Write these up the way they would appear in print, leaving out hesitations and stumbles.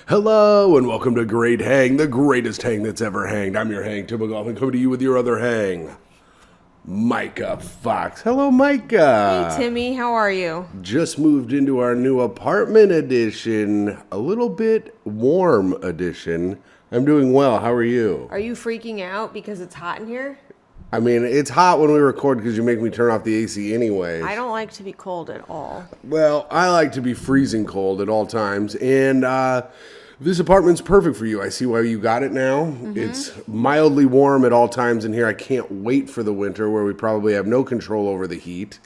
Hello and welcome to Great Hang, the greatest hang that's ever hanged. I'm your hang, Tim McGoffin, coming to you with your other hang, Myka Fox. Hello, Myka. Hey, Timmy, how are you? Just moved into our new apartment edition, a little bit warm edition. I'm doing well. How are you? Are you freaking out because it's hot in here? I mean, it's hot when we record because you make me turn off the AC anyways. I don't like to be cold at all. Well, I like to be freezing cold at all times, and this apartment's perfect for you. I see why you got it now. Mm-hmm. It's mildly warm at all times in here. I can't wait for the winter where we probably have no control over the heat.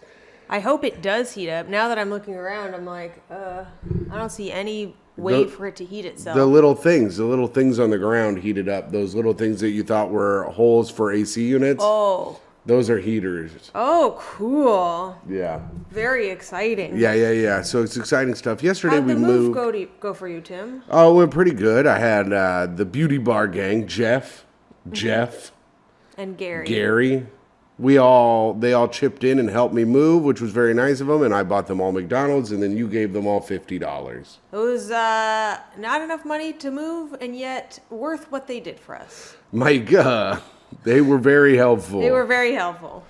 I hope it does heat up. Now that I'm looking around, I'm like, I don't see any way for it to heat itself. The little things on the ground heated up. Those little things that you thought were holes for AC units. Oh. Those are heaters. Oh, cool. Yeah. Very exciting. Yeah. So it's exciting stuff. Yesterday How'd we the moved. move go for you, Tim? Oh, it went pretty good. I had the beauty bar gang, Jeff, And Gary. They all chipped in and helped me move, which was very nice of them. And I bought them all McDonald's, and then you gave them all $50. It was not enough money to move, and yet worth what they did for us. My God, they were very helpful. They were very helpful.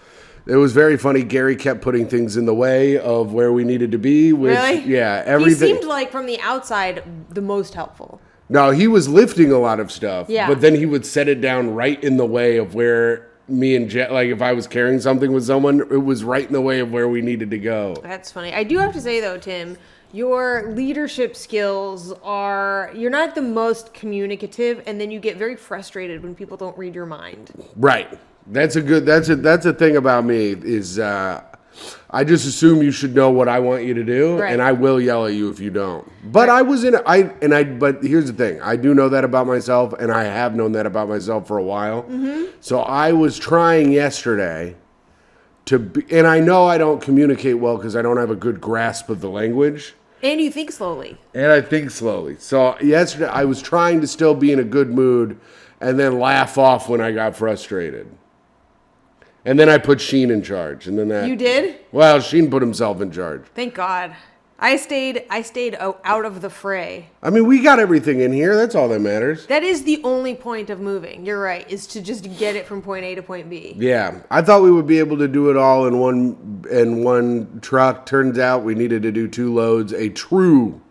It was very funny. Gary kept putting things in the way of where we needed to be. Which, really? Yeah, everything. He seemed like, from the outside, the most helpful. No, he was lifting a lot of stuff. Yeah. But then he would set it down right in the way of where me and Jet, like if I was carrying something with someone, it was right in the way of where we needed to go. That's funny. I do have to say, though, Tim, your leadership skills you're not the most communicative, and then you get very frustrated when people don't read your mind. Right. That's a thing about me is I just assume you should know what I want you to do, right. And I will yell at you if you don't. But right. But here's the thing: I do know that about myself, and I have known that about myself for a while. Mm-hmm. So I was trying yesterday and I know I don't communicate well because I don't have a good grasp of the language. And you think slowly. And I think slowly. So yesterday I was trying to still be in a good mood, and then laugh off when I got frustrated. And then I put Sheen in charge, and then that. You did? Well, Sheen put himself in charge. Thank God. I stayed out of the fray. I mean, we got everything in here. That's all that matters. That is the only point of moving. You're right, is to just get it from point A to point B. Yeah, I thought we would be able to do it all in one truck. Turns out we needed to do 2 loads. A true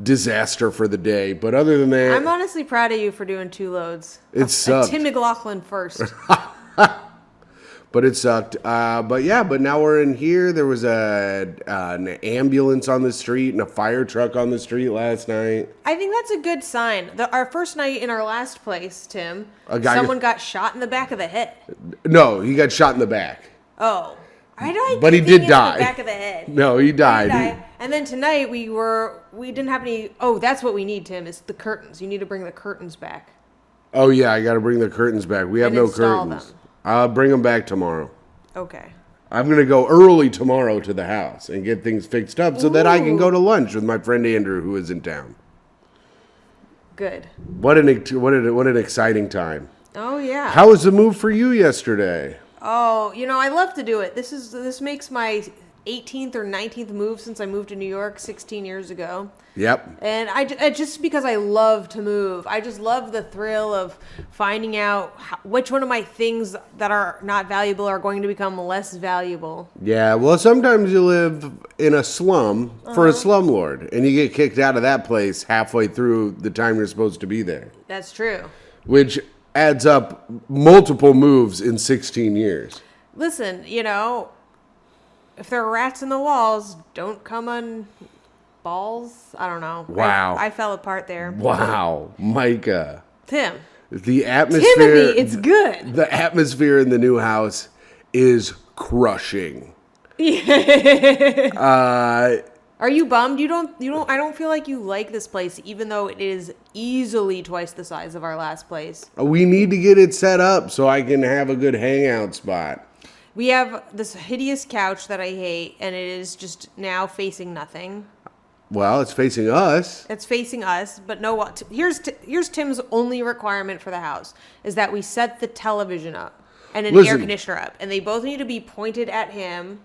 disaster for the day. But other than that, I'm honestly proud of you for doing 2 loads. It sucked. Tim McLaughlin first. But it sucked. But now we're in here. There was an ambulance on the street and a fire truck on the street last night. I think that's a good sign. Our first night in our last place, Tim, someone got shot in the back of the head. No, he got shot in the back. Oh. But he did die. In the back of the head. No, he died. And then tonight we didn't have any. Oh, that's what we need, Tim, is the curtains. You need to bring the curtains back. Oh, yeah, I got to bring the curtains back. We have no curtains. Them. I'll bring them back tomorrow. Okay. I'm going to go early tomorrow to the house and get things fixed up so that I can go to lunch with my friend Andrew, who is in town. Good. What an exciting time. Oh, yeah. How was the move for you yesterday? Oh, I love to do it. This makes my 18th or 19th move since I moved to New York 16 years ago. Yep. And just because I love to move. I just love the thrill of finding out which one of my things that are not valuable are going to become less valuable. Yeah, well, sometimes you live in a slum for a slumlord, and you get kicked out of that place halfway through the time you're supposed to be there. That's true. Which adds up multiple moves in 16 years. Listen, if there are rats in the walls, don't come on balls. I don't know. Wow. I fell apart there. Wow. Myka. Tim. The atmosphere. Timothy, it's good. The atmosphere in the new house is crushing. Are you bummed? I don't feel like you like this place, even though it is easily twice the size of our last place. We need to get it set up so I can have a good hangout spot. We have this hideous couch that I hate, and it is just now facing nothing. Well, it's facing us. It's facing us, but no. Here's Tim's only requirement for the house is that we set the television up and an air conditioner up, and they both need to be pointed at him.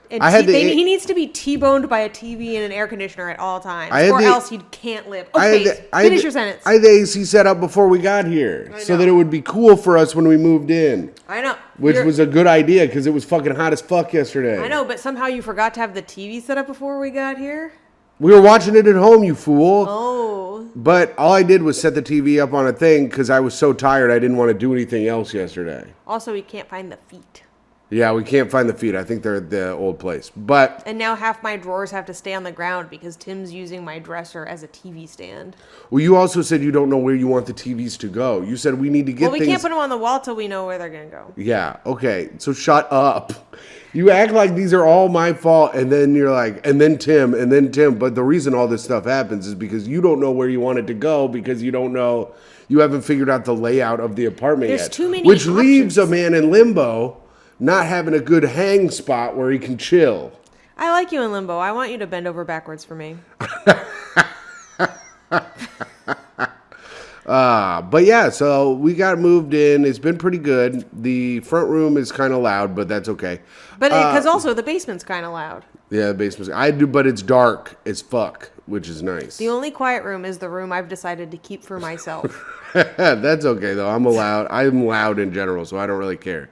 And I had he needs to be T-boned by a TV and an air conditioner at all times, else he can't live. Finish your sentence. I had the AC set up before we got here so that it would be cool for us when we moved in. I know. Which was a good idea because it was fucking hot as fuck yesterday. I know, but somehow you forgot to have the TV set up before we got here. We were watching it at home, you fool. Oh. But all I did was set the TV up on a thing because I was so tired I didn't want to do anything else yesterday. Also, we can't find the feet. Yeah, we can't find the feet. I think they're at the old place. And now half my drawers have to stay on the ground because Tim's using my dresser as a TV stand. Well, you also said you don't know where you want the TVs to go. You said we need to get we can't put them on the wall till we know where they're going to go. Yeah, okay. So shut up. You act like these are all my fault, and then you're like, and then Tim. But the reason all this stuff happens is because you don't know where you want it to go because you don't know, you haven't figured out the layout of the apartment yet. There's too many Which options. leaves a man in limbo, not having a good hang spot where he can chill. I like you in limbo. I want you to bend over backwards for me. But yeah, so we got moved in. It's been pretty good. The front room is kind of loud, but that's okay. But because also the basement's kind of loud. Yeah, the basement's. But it's dark as fuck, which is nice. The only quiet room is the room I've decided to keep for myself. That's okay though. I'm loud in general, so I don't really care.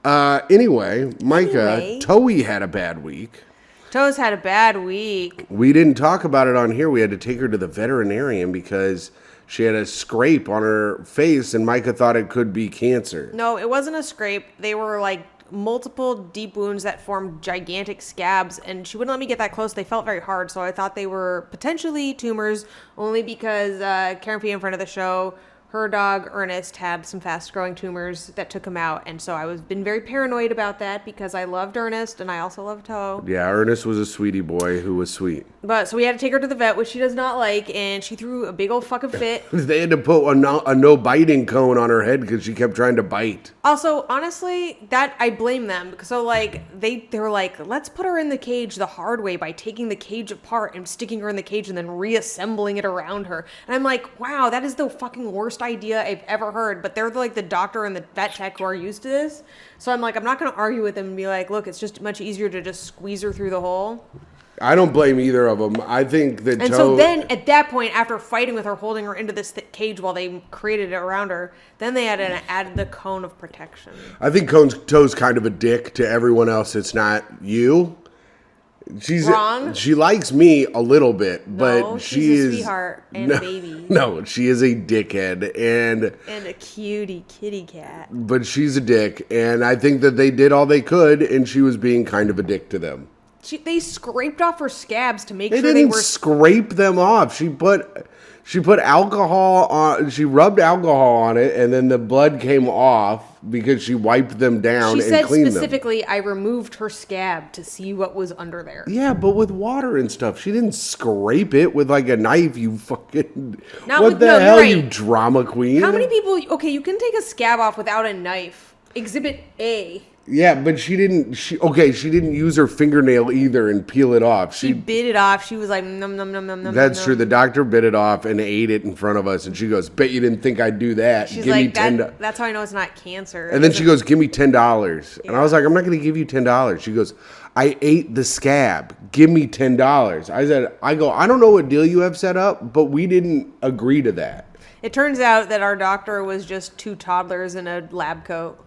Anyway, Myka, Toei had a bad week. Toe's had a bad week. We didn't talk about it on here. We had to take her to the veterinarian because she had a scrape on her face, and Myka thought it could be cancer. No, it wasn't a scrape. They were like multiple deep wounds that formed gigantic scabs, and she wouldn't let me get that close. They felt very hard, so I thought they were potentially tumors, only because Karen P, in front of the show, her dog Ernest had some fast-growing tumors that took him out, and so I was been very paranoid about that because I loved Ernest and I also loved Toe. Yeah, Ernest was a sweetie boy who was sweet. But so we had to take her to the vet, which she does not like, and she threw a big old fucking fit. They had to put a no biting cone on her head because she kept trying to bite. Also, honestly, that I blame them because so like they were like, let's put her in the cage the hard way by taking the cage apart and sticking her in the cage and then reassembling it around her. And I'm like, wow, that is the fucking worst idea I've ever heard. But they're like the doctor and the vet tech who are used to this. So I'm like, I'm not going to argue with them and be like, look, it's just much easier to just squeeze her through the hole. I don't blame either of them. I think that so then at that point, after fighting with her, holding her into this cage while they created it around her, then they had added the cone of protection. I think Toe's kind of a dick to everyone else. It's not you. She's wrong. She likes me a little bit, but no, she's a sweetheart and a baby. No, she is a dickhead and a cutie kitty cat. But she's a dick, and I think that they did all they could, and she was being kind of a dick to them. They scraped off her scabs to make sure they were... They didn't scrape them off. She put alcohol on... She rubbed alcohol on it, and then the blood came off because she wiped them down and cleaned them. She said specifically, I removed her scab to see what was under there. Yeah, but with water and stuff. She didn't scrape it with like a knife, you fucking... What the hell, you drama queen? How many people... Okay, you can take a scab off without a knife. Exhibit A. Yeah, but she didn't use her fingernail either and peel it off. She bit it off. She was like, num, num, num, num, num. That's true. The doctor bit it off and ate it in front of us. And she goes, bet you didn't think I'd do that. She's give like, me $10. That's how I know it's not cancer. And then she goes, give me $10. Yeah. And I was like, I'm not going to give you $10. She goes, I ate the scab. Give me $10. I don't know what deal you have set up, but we didn't agree to that. It turns out that our doctor was just two toddlers in a lab coat.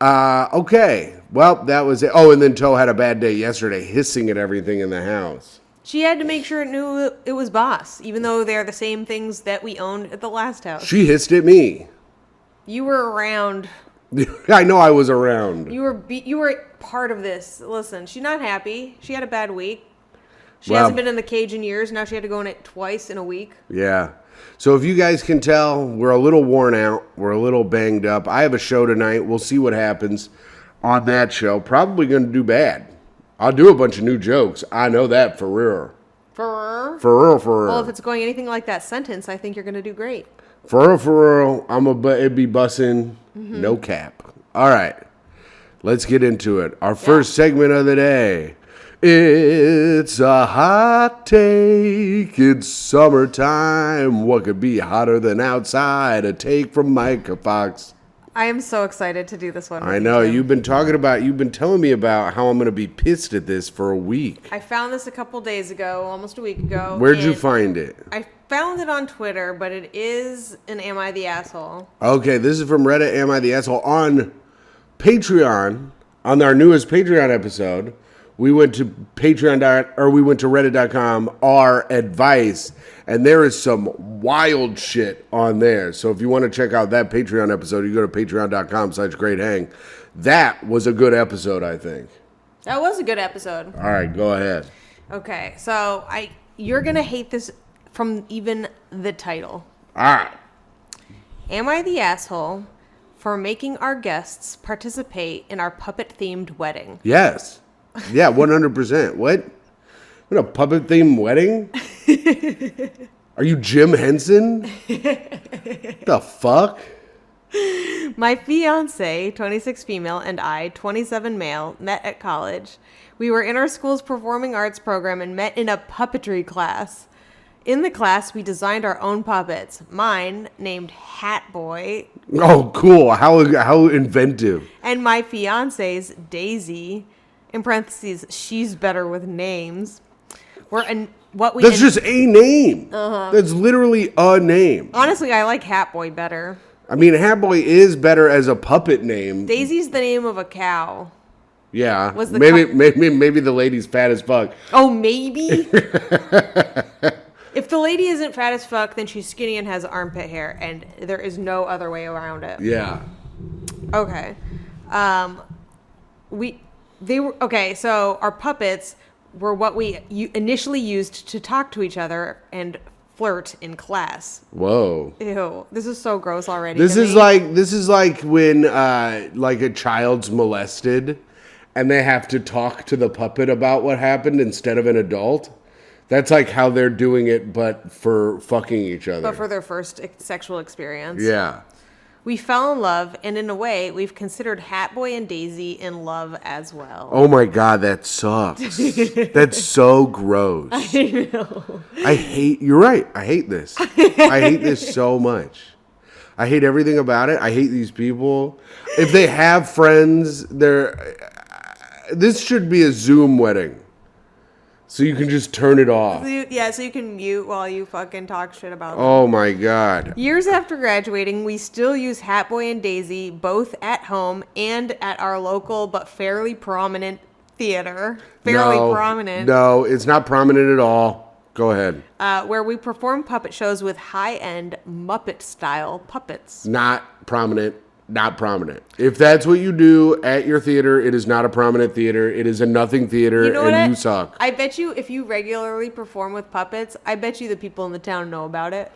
Okay. Well, that was it. Oh, and then Toe had a bad day yesterday, hissing at everything in the house. She had to make sure it knew it was Boss, even though they're the same things that we owned at the last house. She hissed at me. You were around. I know I was around. You were part of this. Listen, she's not happy. She had a bad week. She hasn't been in the cage in years. Now she had to go in it twice in a week. Yeah. So if you guys can tell, we're a little worn out. We're a little banged up. I have a show tonight. We'll see what happens on that show. Probably going to do bad. I'll do a bunch of new jokes. I know that for real. For real? For real, for real. Well, if it's going anything like that sentence, I think you're going to do great. For real, it'd be bussin'. Mm-hmm. No cap. All right. Let's get into it. Our first segment of the day. It's a hot take. It's summertime. What could be hotter than outside? A take from Myka Fox. I am so excited to do this one. I know. You've been telling me about how I'm going to be pissed at this for a week. I found this a couple days ago, almost a week ago. Where'd you find it? I found it on Twitter, but it is an Am I the Asshole? Okay, this is from Reddit, Am I the Asshole? On Patreon, on our newest Patreon episode, we went to reddit.com, our advice, and there is some wild shit on there. So if you want to check out that Patreon episode, you go to patreon.com/greathang. That was a good episode, I think. That was a good episode. All right, go ahead. Okay, so you're going to hate this from even the title. All right. Am I the asshole for making our guests participate in our puppet-themed wedding? Yes. Yeah, 100%. What a puppet-themed wedding? Are you Jim Henson? The fuck? My fiance, 26 female, and I, 27 male, met at college. We were in our school's performing arts program and met in a puppetry class. In the class, we designed our own puppets. Mine, named Hat Boy. Oh, cool. How inventive. And my fiance's, Daisy, in parentheses, she's better with names. That's just a name. That's literally a name. Honestly, I like Hat Boy better. I mean, Hat Boy is better as a puppet name. Daisy's the name of a cow. Yeah. Maybe the lady's fat as fuck. Oh, maybe? If the lady isn't fat as fuck, then she's skinny and has armpit hair, and there is no other way around it. Yeah. Okay. So our puppets were what we initially used to talk to each other and flirt in class. Whoa. Ew. This is so gross already. This is like when like a child's molested and they have to talk to the puppet about what happened instead of an adult. That's like how they're doing it, but for fucking each other. But for their first sexual experience. Yeah. We fell in love, and in a way, we've considered Hat Boy and Daisy in love as well. Oh my God, that sucks. That's so gross. I know. You're right. I hate this. I hate this so much. I hate everything about it. I hate these people. If they have friends, this should be a Zoom wedding. So you can just turn it off. So you can mute while you fucking talk shit about them. Oh my God. Years after graduating, we still use Hat Boy and Daisy both at home and at our local but fairly prominent theater. Prominent. No, it's not prominent at all. Go ahead. Where we perform puppet shows with high-end Muppet-style puppets. Not prominent. Not prominent. If that's what you do at your theater, it is not a prominent theater. It is a nothing theater, you suck. I bet you if you regularly perform with puppets, I bet you the people in the town know about it.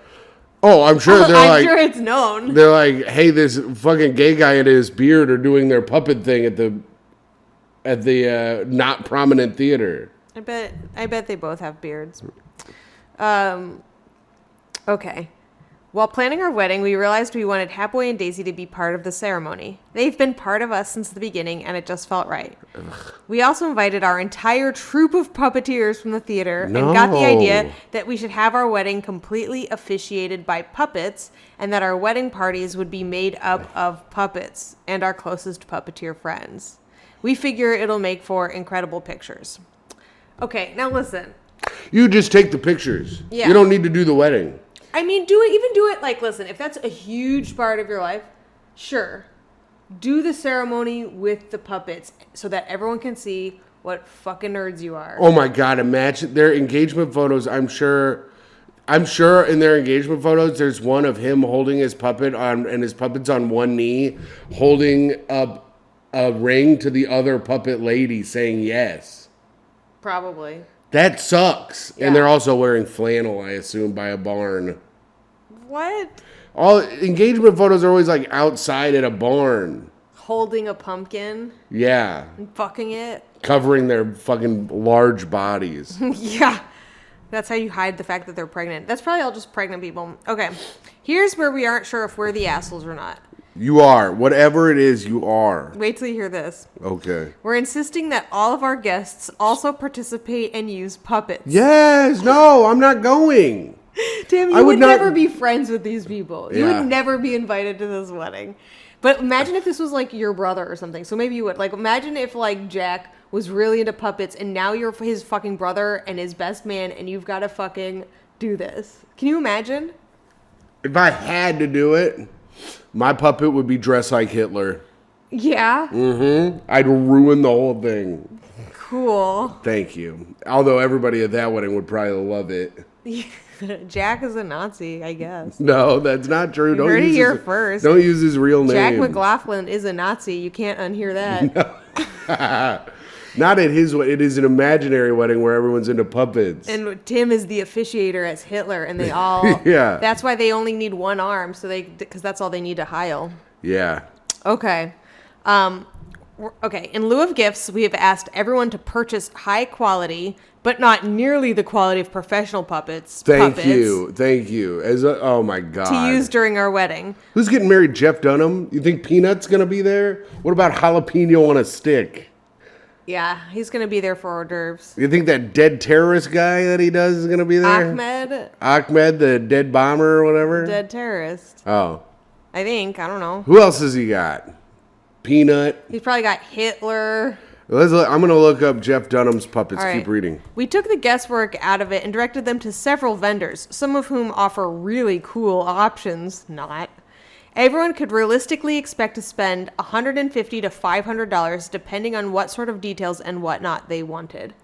Oh, I'm sure I'm sure it's known. They're like, hey, this fucking gay guy and his beard are doing their puppet thing at the not prominent theater. I bet they both have beards. Okay. While planning our wedding, we realized we wanted Hat Boy and Daisy to be part of the ceremony. They've been part of us since the beginning, and it just felt right. Ugh. We also invited our entire troupe of puppeteers from the theater and got the idea that we should have our wedding completely officiated by puppets and that our wedding parties would be made up of puppets and our closest puppeteer friends. We figure it'll make for incredible pictures. Okay, now listen. You just take the pictures. Yeah. You don't need to do the wedding. I mean, do it, like, listen, if that's a huge part of your life, sure. Do the ceremony with the puppets so that everyone can see what fucking nerds you are. Oh my God, imagine their engagement photos. I'm sure in their engagement photos, there's one of him holding his puppet and his puppet's on one knee, holding up a ring to the other puppet lady saying yes. Probably. That sucks. Yeah. And they're also wearing flannel, I assume, by a barn. What? All engagement photos are always like outside at a barn. Holding a pumpkin. Yeah. And fucking it. Covering their fucking large bodies. Yeah. That's how you hide the fact that they're pregnant. That's probably all just pregnant people. Okay. Here's where we aren't sure if we're the assholes or not. You are. Whatever it is, you are. Wait till you hear this. Okay. We're insisting that all of our guests also participate and use puppets. Yes. No, I'm not going. Tim, you would never be friends with these people. You would never be invited to this wedding. But imagine if this was like your brother or something. So maybe you would. Like, imagine if like Jack was really into puppets and now you're his fucking brother and his best man and you've got to fucking do this. Can you imagine? If I had to do it, my puppet would be dressed like Hitler. Yeah. Mm-hmm. I'd ruin the whole thing. Cool. Thank you. Although everybody at that wedding would probably love it. Jack is a Nazi, I guess. No, that's not true. You heard it here first. Don't use his real name. Jack McLaughlin is a Nazi. You can't unhear that. Not at his wedding. It is an imaginary wedding where everyone's into puppets. And Tim is the officiator as Hitler, and they all. Yeah. That's why they only need one arm, because that's all they need to heil. Yeah. Okay. Okay. In lieu of gifts, we have asked everyone to purchase high quality, but not nearly the quality of professional puppets. Thank you. Oh my God. To use during our wedding. Who's getting married? Jeff Dunham? You think Peanut's gonna be there? What about jalapeno on a stick? Yeah, he's going to be there for hors d'oeuvres. You think that dead terrorist guy that he does is going to be there? Ahmed, the dead bomber or whatever? Dead terrorist. Oh. I think. I don't know. Who else has he got? Peanut. He's probably got Hitler. I'm going to look up Jeff Dunham's puppets. All right. Keep reading. We took the guesswork out of it and directed them to several vendors, some of whom offer really cool options. Not. Everyone could realistically expect to spend $150 to $500 depending on what sort of details and whatnot they wanted.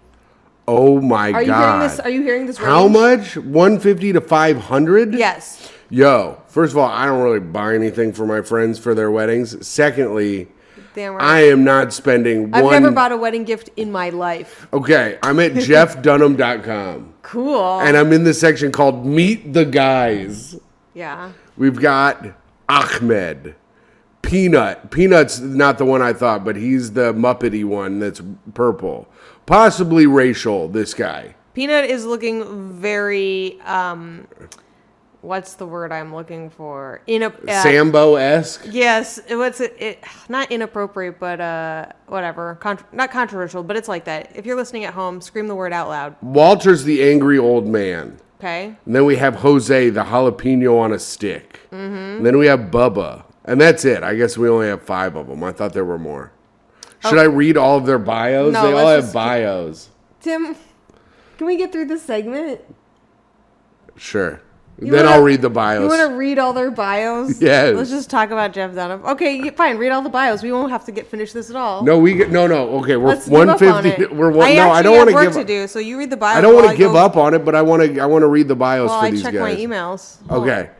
Oh my God. Are you hearing this range? How much? $150 to $500? Yes. Yo, first of all, I don't really buy anything for my friends for their weddings. Secondly, Damn right. I am not spending I've never bought a wedding gift in my life. Okay, I'm at jeffdunham.com. Cool. And I'm in the section called Meet the Guys. Yeah. We've got Ahmed, Peanut. Peanut's not the one I thought, but he's the Muppety one that's purple. Possibly racial, this guy. Peanut is looking very, what's the word I'm looking for? Sambo-esque? Yes. What's it? Not inappropriate, but whatever. Not controversial, but it's like that. If you're listening at home, scream the word out loud. Walter's the angry old man. Okay. And then we have Jose, the jalapeno on a stick. Mm-hmm. And then we have Bubba. And that's it. I guess we only have 5 of them. I thought there were more. Should I read all of their bios? No, they all have bios. Tim, can we get through this segment? Sure. I'll read the bios. You want to read all their bios? Yes. Let's just talk about Jeff Dunham. Okay, fine. Read all the bios. We won't have to finish this at all. No, Okay, we're Let's give up on 150. it. I don't want to work give to do. So you read the bios. I don't want to give up on it, but I want to read the bios for these guys. Well, I check my emails. Okay.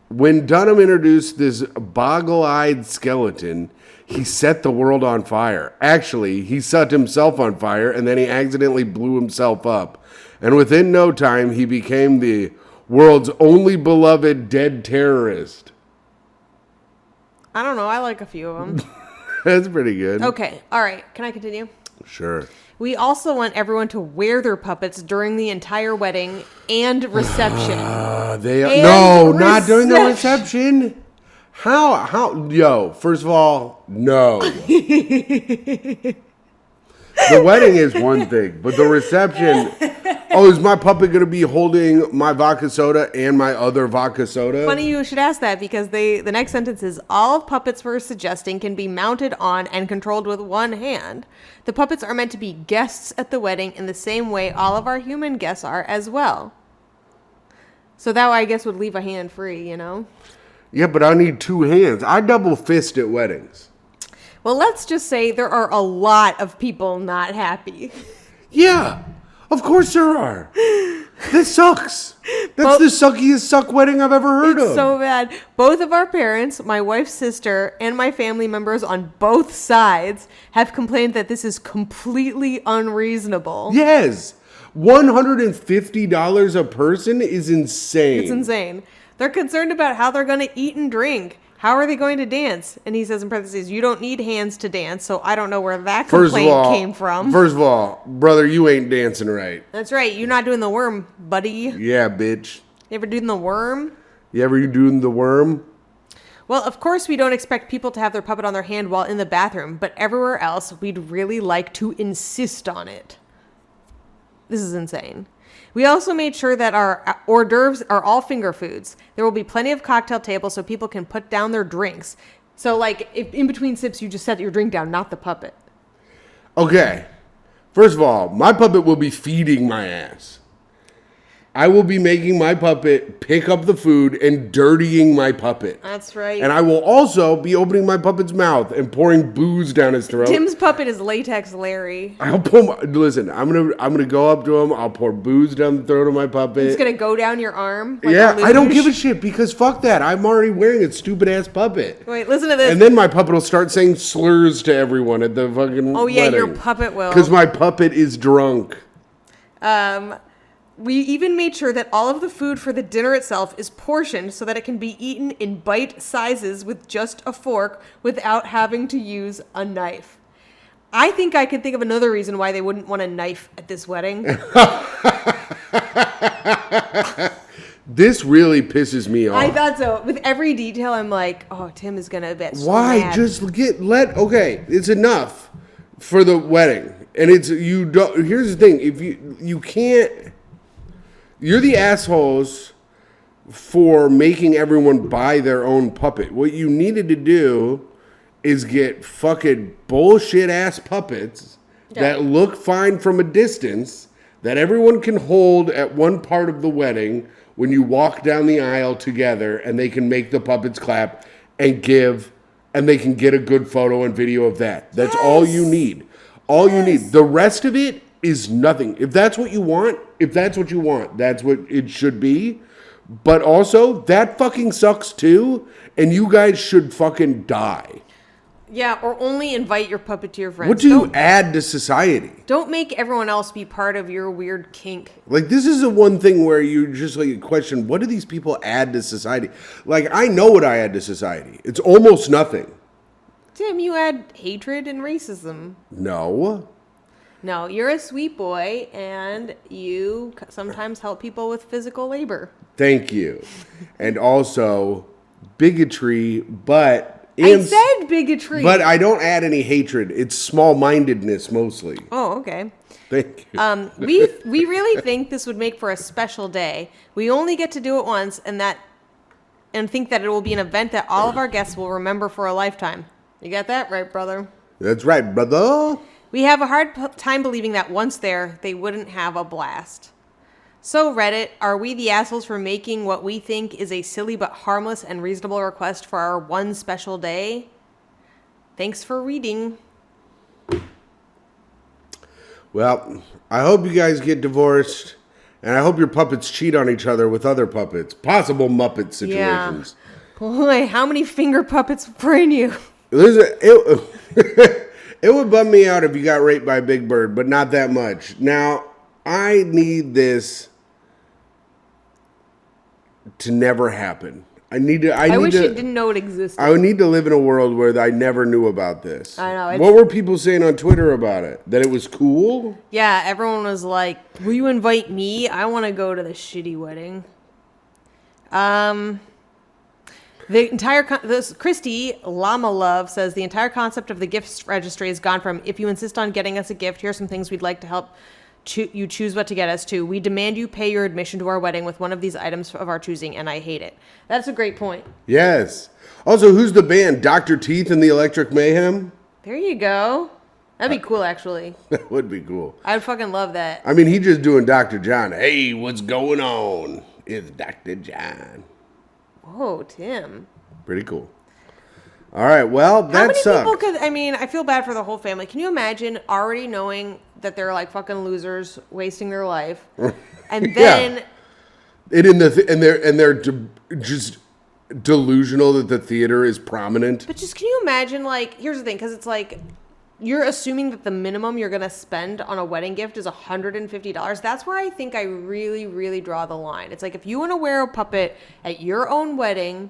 When Dunham introduced this boggle-eyed skeleton, he set the world on fire. Actually, he set himself on fire, and then he accidentally blew himself up. And within no time, he became the world's only beloved dead terrorist. I don't know. I like a few of them. That's pretty good. Okay. All right. Can I continue? Sure. We also want everyone to wear their puppets during the entire wedding and reception. Not during the reception. How? Yo, first of all, no. The wedding is one thing, but the reception. Oh, is my puppet going to be holding my vodka soda and my other vodka soda? Funny you should ask that because the next sentence is, all puppets we're suggesting can be mounted on and controlled with one hand. The puppets are meant to be guests at the wedding in the same way all of our human guests are as well. So that, I guess, would leave a hand free, you know? Yeah, but I need 2 hands. I double fist at weddings. Well, let's just say there are a lot of people not happy. Yeah. Of course there are. This sucks. That's the suckiest suck wedding I've ever heard of. It's so bad. Both of our parents, my wife's sister, and my family members on both sides have complained that this is completely unreasonable. Yes. $150 a person is insane. It's insane. They're concerned about how they're going to eat and drink. How are they going to dance? And he says in parentheses, you don't need hands to dance, so I don't know where that complaint came from. First of all, brother, you ain't dancing right. That's right. You're not doing the worm, buddy. Yeah, bitch. You ever doing the worm? You ever doing the worm? Well, of course we don't expect people to have their puppet on their hand while in the bathroom, but everywhere else, we'd really like to insist on it. This is insane. We also made sure that our hors d'oeuvres are all finger foods. There will be plenty of cocktail tables so people can put down their drinks. So, like, if in between sips, you just set your drink down, not the puppet. Okay. First of all, my puppet will be feeding my ass. I will be making my puppet pick up the food and dirtying my puppet. That's right. And I will also be opening my puppet's mouth and pouring booze down his throat. Tim's puppet is Latex Larry. Listen, I'm gonna go up to him. I'll pour booze down the throat of my puppet. It's gonna go down your arm. Like yeah, I don't give a shit because fuck that. I'm already wearing a stupid ass puppet. Wait, listen to this. And then my puppet will start saying slurs to everyone at the fucking Oh yeah, wedding. your puppet will. Because my puppet is drunk. We even made sure that all of the food for the dinner itself is portioned so that it can be eaten in bite sizes with just a fork without having to use a knife. I think I can think of another reason why they wouldn't want a knife at this wedding. This really pisses me off. I thought so. With every detail, I'm like, oh, Tim is going to bet so Why? mad. Just okay, it's enough for the wedding. And here's the thing, if you can't, you're the assholes for making everyone buy their own puppet. What you needed to do is get fucking bullshit ass puppets that look fine from a distance that everyone can hold at one part of the wedding when you walk down the aisle together, and they can make the puppets clap and they can get a good photo and video of that. That's all you need. All you need. The rest of it is nothing. If that's what you want, that's what it should be. But also, that fucking sucks too, and you guys should fucking die. Yeah, or only invite your puppet to your friends. What do you add to society? Don't make everyone else be part of your weird kink. Like, this is the one thing where you just like question, what do these people add to society? Like, I know what I add to society. It's almost nothing. Tim, you add hatred and racism. No. No, you're a sweet boy, and you sometimes help people with physical labor. Thank you. And also, bigotry, but... I said bigotry. But I don't add any hatred. It's small-mindedness, mostly. Oh, okay. Thank you. We really think this would make for a special day. We only get to do it once, and think that it will be an event that all of our guests will remember for a lifetime. You got that right, brother? That's right, brother. We have a hard time believing that once there, they wouldn't have a blast. So Reddit, are we the assholes for making what we think is a silly but harmless and reasonable request for our one special day? Thanks for reading. Well, I hope you guys get divorced, and I hope your puppets cheat on each other with other puppets. Possible Muppet situations. Yeah. Boy, how many finger puppets were in you? Listen, it would bum me out if you got raped by a big bird, but not that much. Now, I need this to never happen. I wish you didn't know it existed. I would need to live in a world where I never knew about this. I know. What were people saying on Twitter about it? That it was cool? Yeah, everyone was like, will you invite me? I want to go to the shitty wedding. Christy Llama Love says the entire concept of the gift registry has gone from, if you insist on getting us a gift, here's some things we'd like to help you choose what to get us, to we demand you pay your admission to our wedding with one of these items of our choosing, and I hate it. That's a great point. Yes. Also, who's the band? Dr. Teeth and the Electric Mayhem? There you go. That'd be cool, actually. That would be cool. I'd fucking love that. I mean, he's just doing Dr. John. Hey, what's going on? It's Dr. John. Whoa, Tim. Pretty cool. All right, well, that sucks. How many people could, I feel bad for the whole family. Can you imagine already knowing that they're like fucking losers, wasting their life, and then... They're just delusional that the theater is prominent. But just, can you imagine, like, here's the thing, because it's like, you're assuming that the minimum you're going to spend on a wedding gift is $150. That's where I think I really, really draw the line. It's like, if you want to wear a puppet at your own wedding,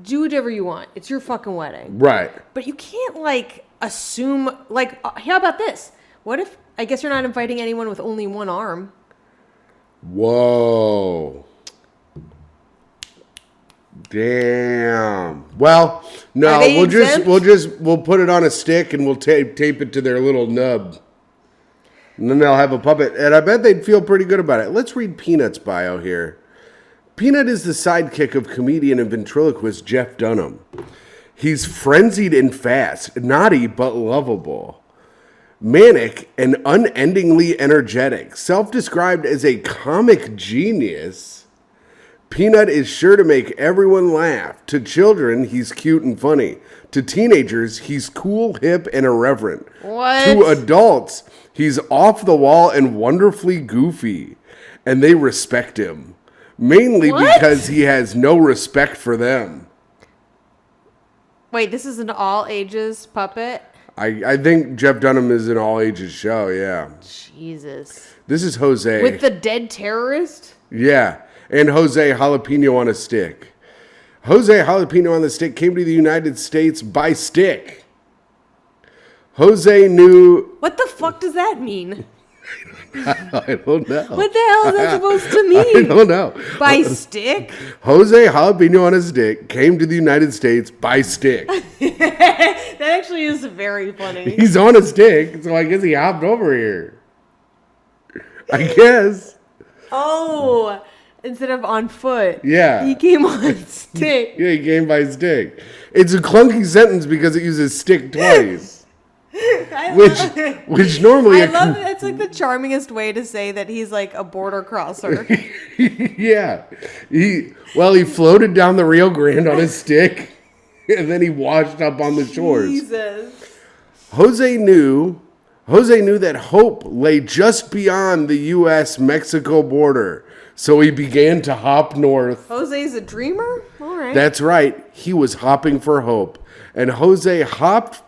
do whatever you want. It's your fucking wedding. Right. But you can't, like, assume, like, how about this? What if, I guess you're not inviting anyone with only one arm. Whoa. Damn. Well, no, we'll put it on a stick and we'll tape it to their little nub. And then they'll have a puppet. And I bet they'd feel pretty good about it. Let's read Peanut's bio here. Peanut is the sidekick of comedian and ventriloquist Jeff Dunham. He's frenzied and fast, naughty but lovable. Manic and unendingly energetic, self-described as a comic genius. Peanut is sure to make everyone laugh. To children, he's cute and funny. To teenagers, he's cool, hip, and irreverent. What? To adults, he's off the wall and wonderfully goofy. And they respect him. Mainly What? because he has no respect for them. Wait, this is an all ages puppet? I think Jeff Dunham is an all ages show, yeah. Jesus. This is Jose. With the dead terrorist? Yeah, and Jose Jalapeno on a stick. Jose Jalapeno on the stick came to the United States by stick. Jose knew... What the fuck does that mean? I don't know. What the hell is that supposed to mean? I don't know. By stick? Jose Jalapeno on a stick came to the United States by stick. That actually is very funny. He's on a stick, so I guess he hopped over here. I guess. Oh, instead of on foot. Yeah. He came on stick. Yeah, he came by stick. It's a clunky sentence because it uses stick twice. Which normally... I love it. That's like the charmingest way to say that he's like a border crosser. Yeah. He floated down the Rio Grande on a stick, and then he washed up on the shores. Jesus. Jose knew that hope lay just beyond the U.S.-Mexico border, so he began to hop north. Jose's a dreamer? All right. That's right. He was hopping for hope. And Jose hopped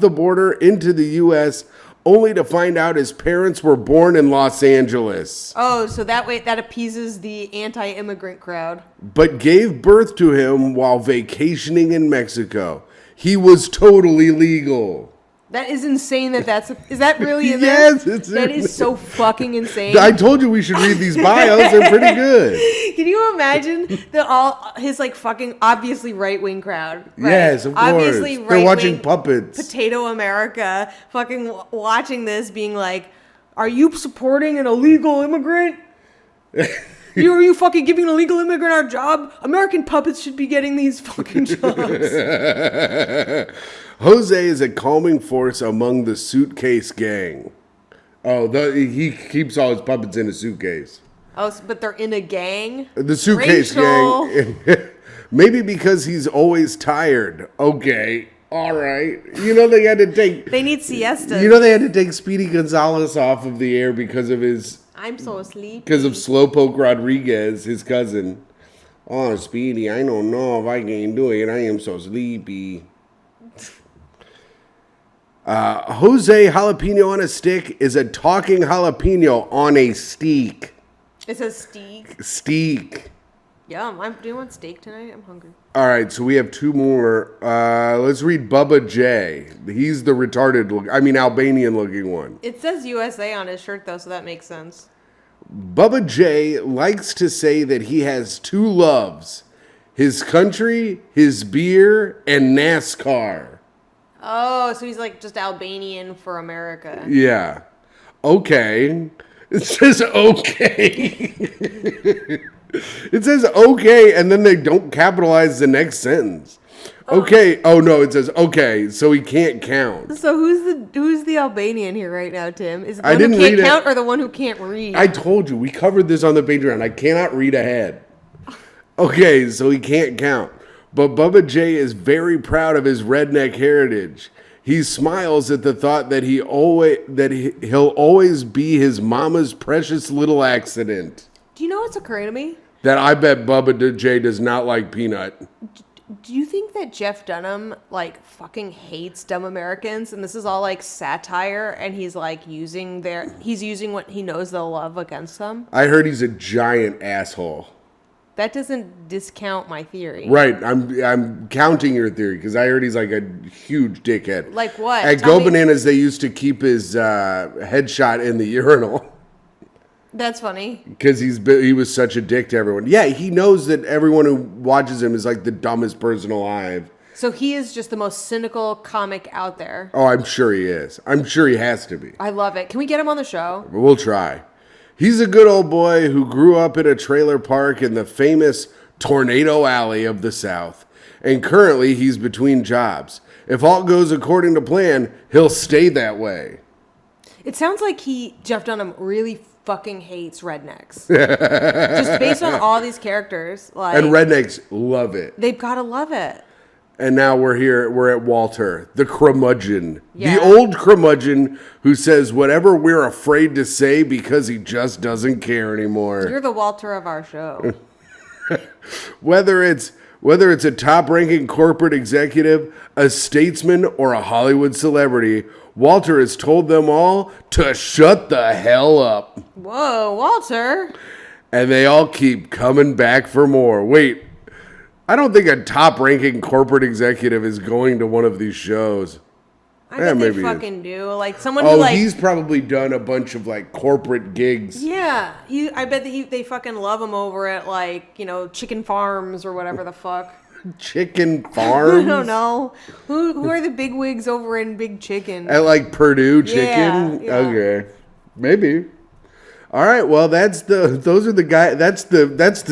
the border into the U.S. only to find out his parents were born in Los Angeles. Oh, so that way that appeases the anti-immigrant crowd. But gave birth to him while vacationing in Mexico. He was totally legal. That is insane. Is that really in there? Yes, it's That in is so fucking insane. I told you we should read these bios. They're pretty good. Can you imagine his like fucking obviously right wing crowd? Right? Yes, of course. Obviously They're watching right-wing puppets. Potato America fucking watching this, being like, "Are you supporting an illegal immigrant? Are you fucking giving an illegal immigrant our job? American puppets should be getting these fucking jobs." Jose is a calming force among the suitcase gang. Oh, he keeps all his puppets in a suitcase. Oh, but they're in a gang? The suitcase Rachel. gang. Maybe because he's always tired. Okay, all right. You know they had to take... They need siestas. You know they had to take Speedy Gonzalez off of the air because of I'm so sleepy. Because of Slowpoke Rodriguez, his cousin. Oh, Speedy, I don't know if I can do it. I am so sleepy. Jose Jalapeno on a stick is a talking jalapeno on a steak. It says steak. Steak. Yum. Do you want steak tonight? I'm hungry. All right, so we have two more. Let's read Bubba J. He's the Albanian looking one. It says USA on his shirt, though, so that makes sense. Bubba J likes to say that he has two loves: his country, his beer, and NASCAR. Oh, so he's like just Albanian for America. Yeah. Okay. It says okay. It says okay, and then they don't capitalize the next sentence. Okay. Oh no, it says okay, so he can't count. So who's the Albanian here right now, Tim? Is it the I one who didn't can't read it. count or the one who can't read? I told you, we covered this on the Patreon. I cannot read ahead. Okay, so he can't count. But Bubba J is very proud of his redneck heritage. He smiles at the thought that he'll always be his mama's precious little accident. Do you know what's occurring to me? That I bet Bubba J does not like peanut. Do you think that Jeff Dunham like fucking hates dumb Americans and this is all like satire and he's like using what he knows they'll love against them? I heard he's a giant asshole. That doesn't discount my theory. Right, I'm counting your theory because I heard he's like a huge dickhead. Like what? At Go Bananas, they used to keep his headshot in the urinal. That's funny. Because he was such a dick to everyone. Yeah, he knows that everyone who watches him is like the dumbest person alive. So he is just the most cynical comic out there. Oh, I'm sure he is. I'm sure he has to be. I love it. Can we get him on the show? We'll try. He's a good old boy who grew up in a trailer park in the famous Tornado Alley of the South. and currently he's between jobs. If all goes according to plan, he'll stay that way. It sounds like Jeff Dunham really fucking hates rednecks. Just based on all these characters. And rednecks love it. They've got to love it. And now we're at Walter, the curmudgeon. Yeah. The old curmudgeon who says whatever we're afraid to say because he just doesn't care anymore. You're the Walter of our show. Whether it's a top-ranking corporate executive, a statesman, or a Hollywood celebrity, Walter has told them all to shut the hell up. Whoa, Walter. And they all keep coming back for more. Wait, I don't think a top-ranking corporate executive is going to one of these shows. I bet they fucking do. Like someone who Oh, like... he's probably done a bunch of like corporate gigs. Yeah, I bet that they fucking love him over at like, Chicken Farms or whatever the fuck. Chicken Farms? I don't know. Who are the big wigs over in Big Chicken? At like Purdue Chicken? Yeah. Okay. Maybe. All right, well that's the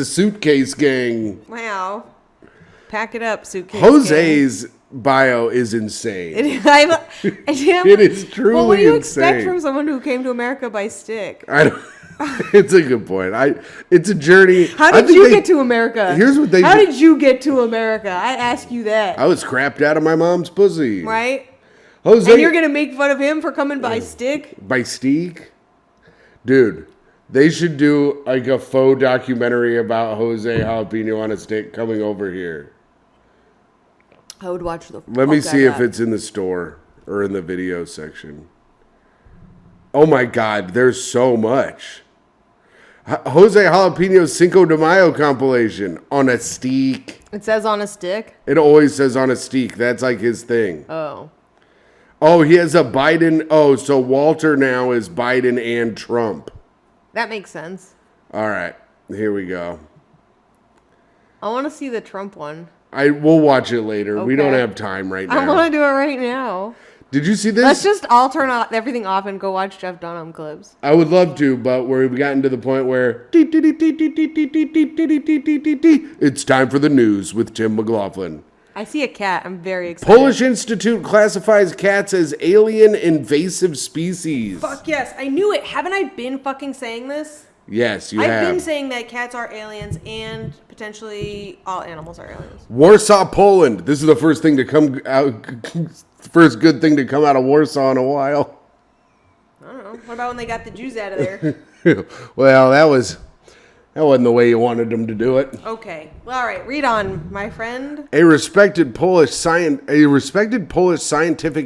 suitcase gang. Wow. Pack it up, suitcase Jose's bio is insane. It is truly Well, what do you insane. expect from someone who came to America by stick? I don't It's a good point. It's a journey. How did you get to America? Here's what they How do. did you get to America? I ask you that. I was crapped out of my mom's pussy. Right? Jose, And you're going to make fun of him for coming by stick? by Steak? Dude, they should do like a faux documentary about Jose Jalapeno on a stick coming over here. I would watch the Let me fuck see out if of it's in the store or in the video section. Oh my God, there's so much. Jose Jalapeno's Cinco de Mayo compilation on a steak. that. It says on a stick? It always says on a steak. That's like his thing. Oh. Oh, he has a Biden. Oh, so Walter now is Biden and Trump. That makes sense. All right, here we go. I want to see the Trump one. We'll watch it later. We don't Okay. have time right now. I want to do it right now. Did you see this? Let's just all turn everything off and go watch Jeff Dunham clips. I would love to, but we've gotten to the point where it's time for the news with Tim McLaughlin. I see a cat. I'm very excited. Polish Institute classifies cats as alien invasive species. Fuck yes. I knew it. Haven't I been fucking saying this? Yes, you I've have. been saying that cats are aliens and potentially all animals are aliens. Warsaw, Poland. This is the first thing to come out. First good thing to come out of Warsaw in a while. I don't know. What about when they got the Jews out of there? Well, that wasn't the way you wanted them to do it. Okay. Well, all right. Read on, my friend. A respected Polish scientific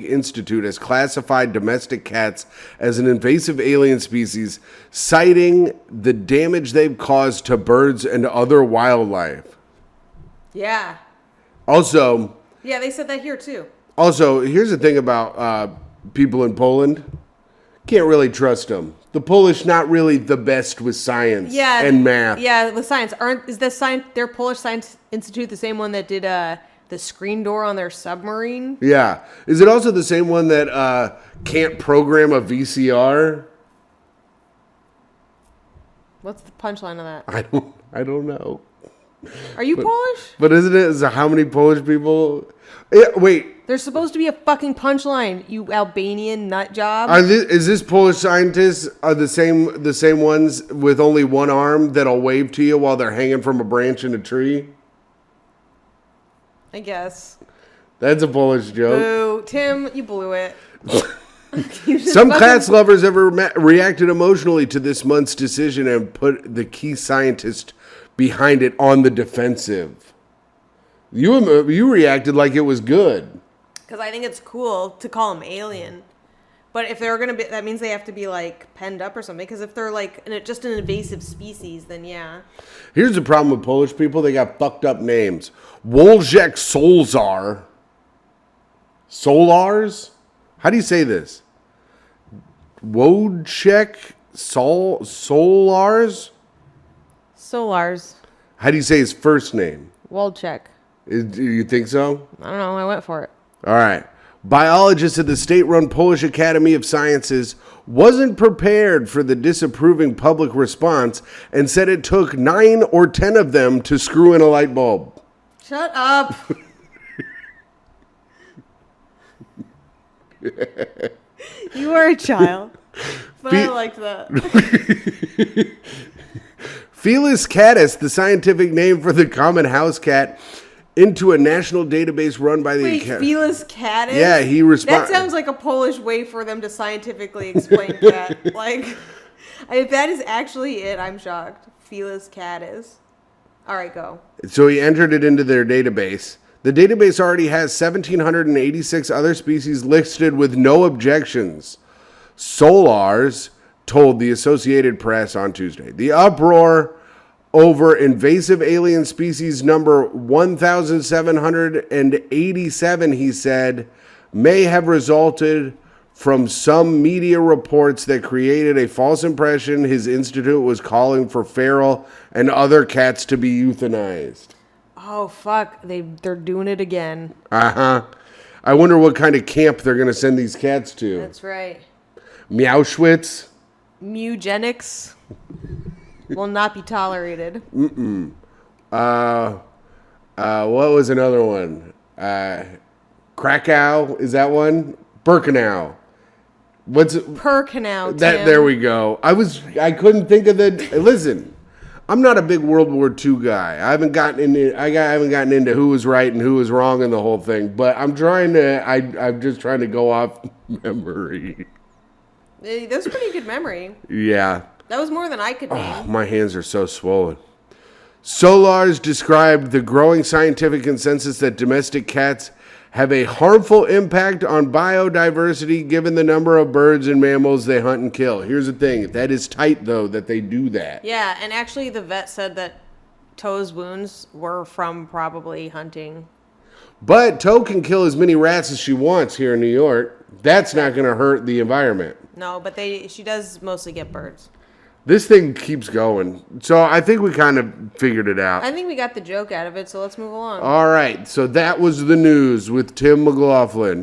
institute has classified domestic cats as an invasive alien species, citing the damage they've caused to birds and other wildlife. Yeah. Also, Yeah, they said that here too. here's the thing about people in Poland. Can't really trust them. The Polish not really the best with science and math. Yeah, with science. Is their Polish Science Institute the same one that did the screen door on their submarine? Yeah. Is it also the same one that can't program a VCR? What's the punchline of that? I don't know. Are you Polish? But isn't it how many Polish people? Yeah, wait. There's supposed to be a fucking punchline, you Albanian nut job. Is this Polish scientists are the same ones with only one arm that'll wave to you while they're hanging from a branch in a tree? I guess. That's a Polish joke. Boo. Tim, you blew it. Some cats lovers have reacted emotionally to this month's decision and put the key scientist behind it on the defensive. You reacted like it was good. Because I think it's cool to call them alien. But if they're going to be, that means they have to be like penned up or something. Because if they're like just an invasive species, then yeah. Here's the problem with Polish people. They got fucked up names. Wojciech Solzar. Solars? How do you say this? Wojciech Solars? Solars. How do you say his first name? Wolchek. Do you think so? I don't know. I went for it. All right. Biologist at the state-run Polish Academy of Sciences wasn't prepared for the disapproving public response and said it took 9 or 10 of them to screw in a light bulb. Shut up. You are a child. But I like that. Felis catus, the scientific name for the common house cat, into a national database run by the... Wait, Felis catus? Yeah, he That sounds like a Polish way for them to scientifically explain cat. Like, if that is actually it, I'm shocked. Felis catus. All right, go. So he entered it into their database. The database already has 1,786 other species listed with no objections. Solars told the Associated Press on Tuesday. The uproar over invasive alien species number 1,787, he said, may have resulted from some media reports that created a false impression his institute was calling for feral and other cats to be euthanized. Oh, fuck. They're doing it again. Uh-huh. I wonder what kind of camp they're going to send these cats to. That's right. Meowschwitz? Mugenics will not be tolerated. What was another one? Krakow, is that one? Birkenau. What's Perkenau, Tim. There we go. I couldn't think of the... Listen, I'm not a big World War II guy. I haven't gotten into who was right and who was wrong in the whole thing, but I'm just trying to go off memory. That was a pretty good memory. Yeah. That was more than I could name. Oh, my hands are so swollen. Solars described the growing scientific consensus that domestic cats have a harmful impact on biodiversity given the number of birds and mammals they hunt and kill. Here's the thing. That is tight, though, that they do that. Yeah, and actually the vet said that Toe's wounds were from probably hunting. But Toe can kill as many rats as she wants here in New York. That's not going to hurt the environment. No, but she does mostly get birds. This thing keeps going. So I think we kind of figured it out. I think we got the joke out of it, so let's move along. All right. So that was the news with Tim McLaughlin.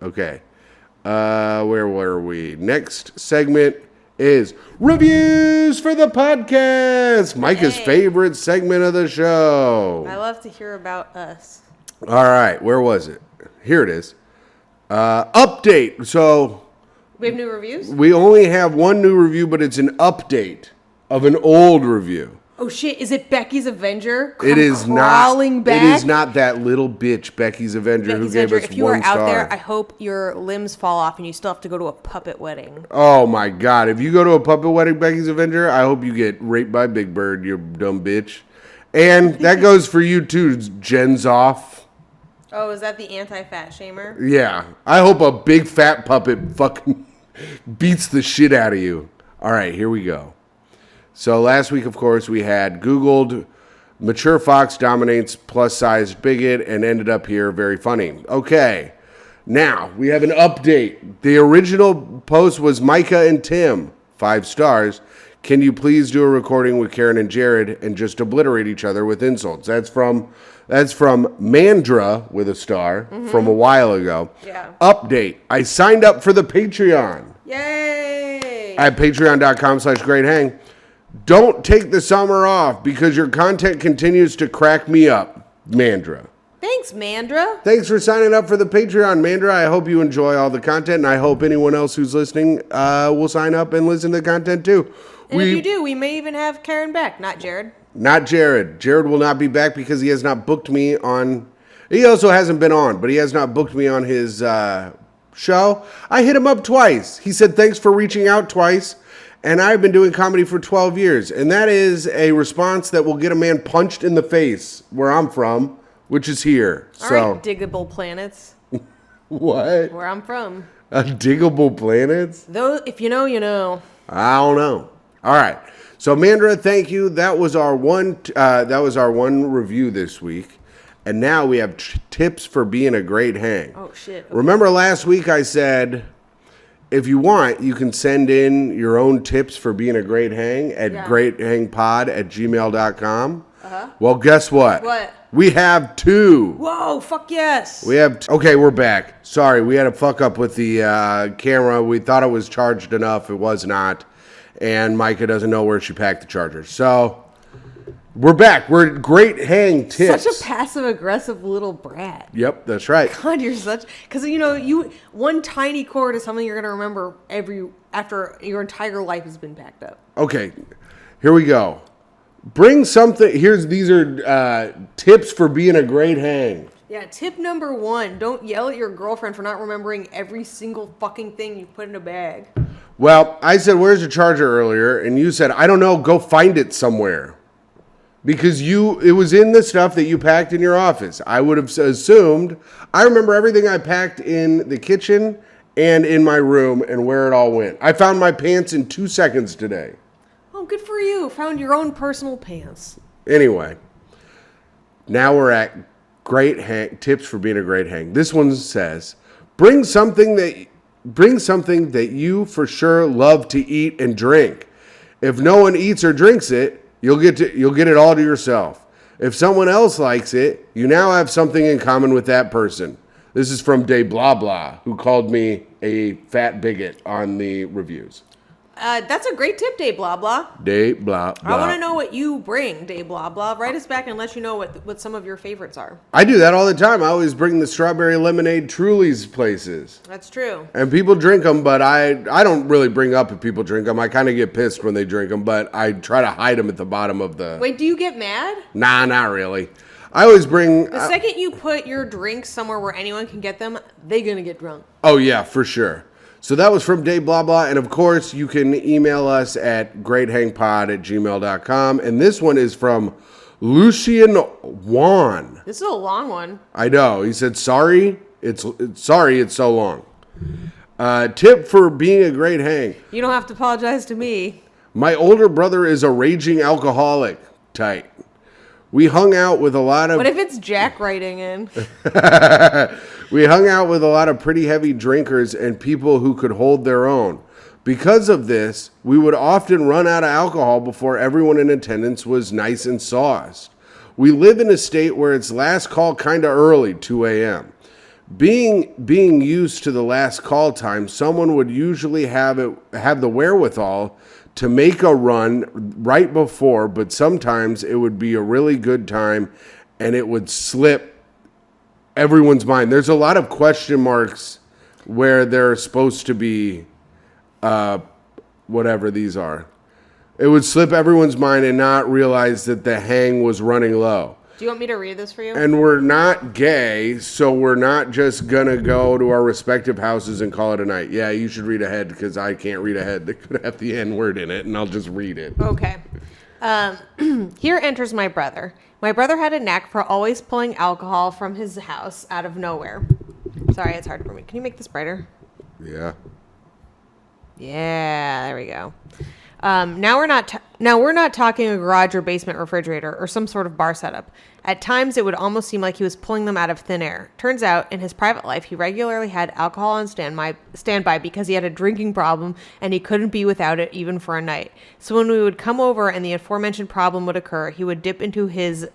Okay. Where were we? Next segment is reviews for the podcast. Myka's favorite segment of the show. I love to hear about us. All right. Where was it? Here it is. Update. So... We have new reviews? We only have one new review, but it's an update of an old review. Oh shit, is it Becky's Avenger? It is crawling not. Back? It is not that little bitch, Becky's Avenger, who gave us 1 star. If you are out there, I hope your limbs fall off and you still have to go to a puppet wedding. Oh my god. If you go to a puppet wedding, Becky's Avenger, I hope you get raped by Big Bird, you dumb bitch. And that goes for you too, Jen's off. Oh, is that the anti-fat shamer? Yeah. I hope a big fat puppet fucking beats the shit out of you. All right, here we go. So last week, of course, we had Googled mature fox dominates plus-sized bigot and ended up here very funny. Okay, now we have an update. The original post was Myka and Tim, 5 stars. Can you please do a recording with Karen and Jared and just obliterate each other with insults? That's from Mandra with a star from a while ago. Yeah. Update. I signed up for the Patreon. Yay! At patreon.com/greathang. Don't take the summer off because your content continues to crack me up. Mandra. Thanks, Mandra. Thanks for signing up for the Patreon, Mandra. I hope you enjoy all the content, and I hope anyone else who's listening will sign up and listen to the content too. And if you do, we may even have Karen back, not Jared. Not Jared. Jared will not be back because he has not booked me on... He also hasn't been on, but he has not booked me on his show. I hit him up twice. He said, thanks for reaching out twice. And I've been doing comedy for 12 years. And that is a response that will get a man punched in the face where I'm from, which is here. All right, diggable planets. What? Where I'm from. Diggable planets? Though, if you know, you know. I don't know. All right. So, Mandra, thank you. That was our one review this week. And now we have tips for being a great hang. Oh, shit. Okay. Remember last week I said, if you want, you can send in your own tips for being a great hang at greathangpod@gmail.com. Uh-huh. Well, guess what? What? We have 2. Whoa, fuck yes. We have... Okay, we're back. Sorry, we had a fuck up with the camera. We thought it was charged enough. It was not. And Myka doesn't know where she packed the charger. So, We're back. We're at Great Hang Tips. Such a passive-aggressive little brat. Yep, that's right. God, you're such... Because, one tiny chord is something you're going to remember after your entire life has been packed up. Okay, here we go. Bring something... These are tips for being a great hang. Yeah, tip number 1. Don't yell at your girlfriend for not remembering every single fucking thing you put in a bag. Well, I said, where's your charger earlier? And you said, I don't know, go find it somewhere. Because it was in the stuff that you packed in your office. I would have assumed. I remember everything I packed in the kitchen and in my room and where it all went. I found my pants in 2 seconds today. Oh, good for you. Found your own personal pants. Anyway, now we're at Great Hang Tips for being a great hang. This one says, bring something that you for sure love to eat and drink. If no one eats or drinks it, you'll get it all to yourself. If someone else likes it, you now have something in common with that person. This is from Day Blah Blah, who called me a fat bigot on the reviews. That's a great tip, Day Blah Blah. Day Blah Blah. I want to know what you bring, Day Blah Blah. Write us back and let you know what some of your favorites are. I do that all the time. I always bring the strawberry lemonade Truly's places. That's true. And people drink them, but I don't really bring up if people drink them. I kind of get pissed when they drink them, but I try to hide them at the bottom of the... Wait, do you get mad? Nah, not really. I always bring... The second you put your drinks somewhere where anyone can get them, they're going to get drunk. Oh, yeah, for sure. So that was from Day Blah Blah. And, of course, you can email us at greathangpod@gmail.com. And this one is from Lucian Juan. This is a long one. I know. He said, sorry, it's so long. Tip for being a great hang. You don't have to apologize to me. My older brother is a raging alcoholic. Tight. We hung out with a lot of... What if it's Jack writing in? We hung out with a lot of pretty heavy drinkers and people who could hold their own. Because of this, we would often run out of alcohol before everyone in attendance was nice and sauced. We live in a state where it's last call kind of early, 2 a.m. Being used to the last call time, someone would usually have the wherewithal to make a run right before, but sometimes it would be a really good time and it would slip everyone's mind. There's a lot of question marks where they're supposed to be whatever these are. It would slip everyone's mind and not realize that the hang was running low. Do you want me to read this for you? And we're not gay, so we're not just going to go to our respective houses and call it a night. Yeah, you should read ahead because I can't read ahead. They could have the N-word in it, and I'll just read it. Okay. Here enters my brother. My brother had a knack for always pulling alcohol from his house out of nowhere. Sorry, it's hard for me. Can you make this brighter? Yeah. Yeah, there we go. Now we're not talking a garage or basement refrigerator or some sort of bar setup. At times, it would almost seem like he was pulling them out of thin air. Turns out, in his private life, he regularly had alcohol on standby because he had a drinking problem and he couldn't be without it even for a night. So when we would come over and the aforementioned problem would occur, he would dip into his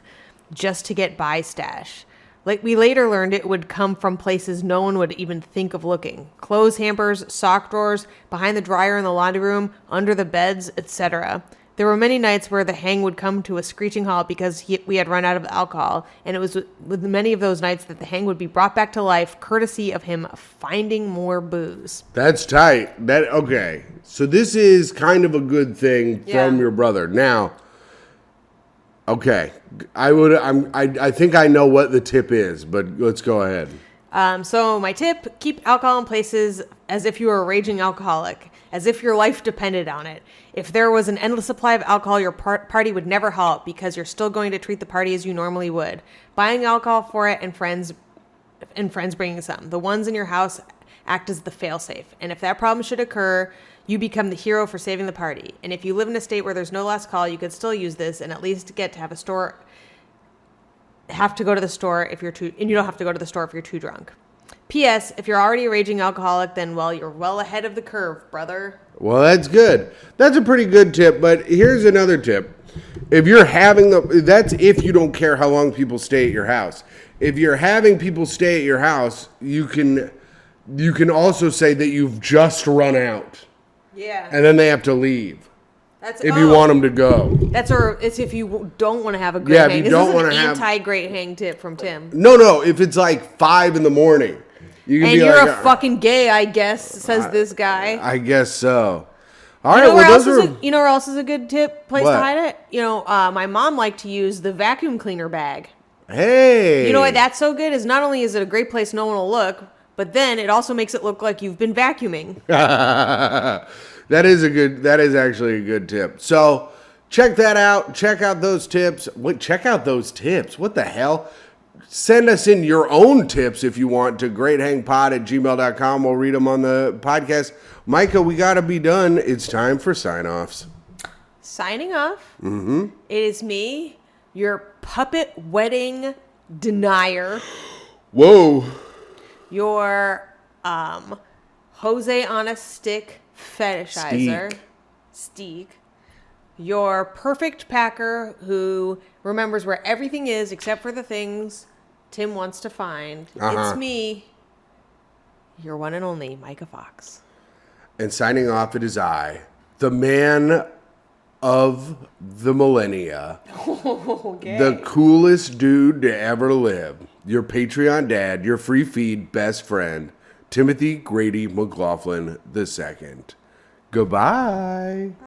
just to get by stash. Like we later learned, it would come from places no one would even think of looking. Clothes hampers, sock drawers, behind the dryer in the laundry room, under the beds, etc. There were many nights where the hang would come to a screeching halt because we had run out of alcohol, and it was with many of those nights that the hang would be brought back to life, courtesy of him finding more booze. That's tight. Okay. So this is kind of a good thing from your brother. Now, okay, I think I know what the tip is, but let's go ahead. So my tip, keep alcohol in places as if you were a raging alcoholic, as if your life depended on it. If there was an endless supply of alcohol, your party would never halt because you're still going to treat the party as you normally would. Buying alcohol for it and friends bringing some. The ones in your house act as the failsafe. And if that problem should occur, you become the hero for saving the party. And if you live in a state where there's no last call, you could still use this and at least get to have to go to the store if you're too, and you don't have to go to the store if you're too drunk. P.S. If you're already a raging alcoholic, then, well, you're well ahead of the curve, brother. Well, that's good. That's a pretty good tip, but here's another tip. If you're having that's if you don't care how long people stay at your house. If you're having people stay at your house, you can also say that you've just run out. Yeah. And then they have to leave. if you want them to go. It's if you don't want to have a great Yeah, if hang. you don't want This to is an have anti-great hang tip from Tim. No, if it's like 5 in the morning, you can And be you're like, a fucking gay, I guess, says this guy. I guess so. All You right, know where well, else those are. you know where else is a good place What? to hide it? You know, my mom liked to use the vacuum cleaner bag. Hey. You know why that's so good? Is not only is it a great place no one will look, but then it also makes it look like you've been vacuuming. That is actually a good tip. So check that out. Check out those tips. Check out those tips. What the hell? Send us in your own tips if you want to greathangpod@gmail.com. We'll read them on the podcast. Myka, we got to be done. It's time for sign-offs. Signing off. Mm-hmm. It is me, your puppet wedding denier. Whoa. Your Jose on a stick fetishizer. Steak. Your perfect packer who remembers where everything is except for the things Tim wants to find. It's me, your one and only Myka Fox. And signing off, it is I, the man of the millennia. Okay. The coolest dude to ever live. Your Patreon dad, your free feed best friend, Timothy Grady McLaughlin II. Goodbye.